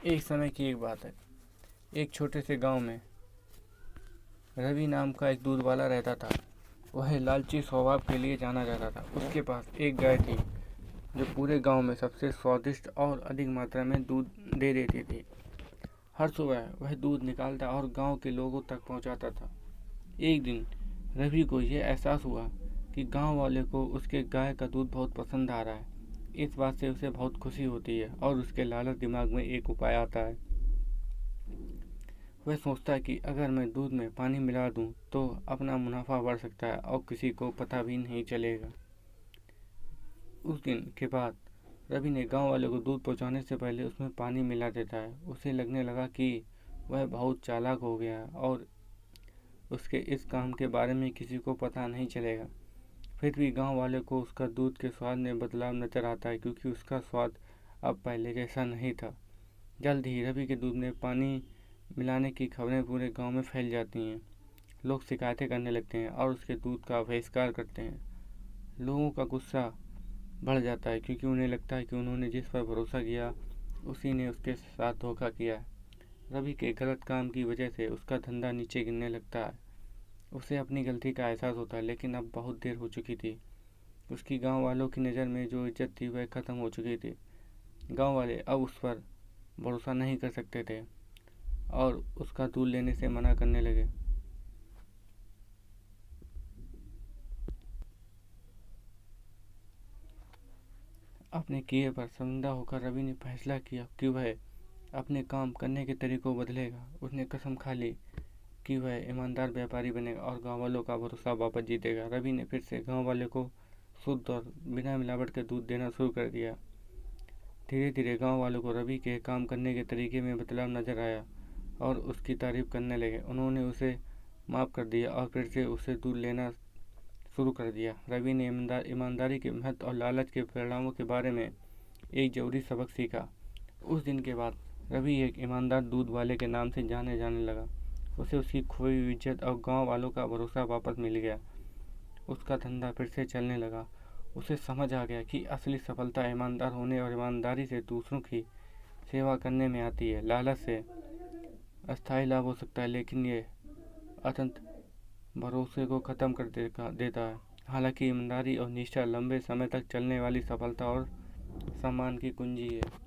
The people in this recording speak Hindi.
एक समय की एक बात है। एक छोटे से गांव में रवि नाम का एक दूध वाला रहता था। वह लालची स्वभाव के लिए जाना जाता था। उसके पास एक गाय थी जो पूरे गांव में सबसे स्वादिष्ट और अधिक मात्रा में दूध दे देती थी। हर सुबह वह दूध निकालता और गांव के लोगों तक पहुंचाता था। एक दिन रवि को यह एहसास हुआ कि गांव वाले को उसके गाय का दूध बहुत पसंद आ रहा है। इस बात से उसे बहुत खुशी होती है और उसके लालच दिमाग में एक उपाय आता है। वह सोचता है कि अगर मैं दूध में पानी मिला दूं तो अपना मुनाफा बढ़ सकता है और किसी को पता भी नहीं चलेगा। उस दिन के बाद रवि ने गांव वाले को दूध पहुंचाने से पहले उसमें पानी मिला देता है। उसे लगने लगा कि वह बहुत चालाक हो गया है और उसके इस काम के बारे में किसी को पता नहीं चलेगा। फिर भी गांव वाले को उसका दूध के स्वाद में बदलाव नजर आता है, क्योंकि उसका स्वाद अब पहले जैसा नहीं था। जल्द ही रवि के दूध में पानी मिलाने की खबरें पूरे गांव में फैल जाती हैं। लोग शिकायतें करने लगते हैं और उसके दूध का बहिष्कार करते हैं। लोगों का गुस्सा बढ़ जाता है, क्योंकि उन्हें लगता है कि उन्होंने जिस पर भरोसा किया उसी ने उसके साथ धोखा किया है। रवि के गलत काम की वजह से उसका धंधा नीचे गिरने लगता है। उसे अपनी गलती का एहसास होता है, लेकिन अब बहुत देर हो चुकी थी। उसकी गांव वालों की नज़र में जो इज्जत थी वह ख़त्म हो चुकी थी। गांव वाले अब उस पर भरोसा नहीं कर सकते थे और उसका दूध लेने से मना करने लगे। अपने किए पर शर्मिंदा होकर रवि ने फैसला किया कि वह अपने काम करने के तरीकों को बदलेगा। उसने कसम खा ली कि वह ईमानदार व्यापारी बनेगा और गांव वालों का भरोसा वापस जीतेगा। रवि ने फिर से गांव वाले को शुद्ध और बिना मिलावट के दूध देना शुरू कर दिया। धीरे धीरे गांव वालों को रवि के काम करने के तरीके में बदलाव नजर आया और उसकी तारीफ करने लगे। उन्होंने उसे माफ़ कर दिया और फिर से उसे दूध लेना शुरू कर दिया। रवि ने ईमानदारी के महत्व और लालच के परिणामों के बारे में एक जरूरी सबक सीखा। उस दिन के बाद रवि एक ईमानदार दूध वाले के नाम से जाने जाने लगा। उसे उसकी खोई हुई इज्जत और गांव वालों का भरोसा वापस मिल गया। उसका धंधा फिर से चलने लगा। उसे समझ आ गया कि असली सफलता ईमानदार होने और ईमानदारी से दूसरों की सेवा करने में आती है। लालच से अस्थायी लाभ हो सकता है, लेकिन ये अत्यंत भरोसे को ख़त्म कर देता है। हालांकि ईमानदारी और निष्ठा लंबे समय तक चलने वाली सफलता और सम्मान की कुंजी है।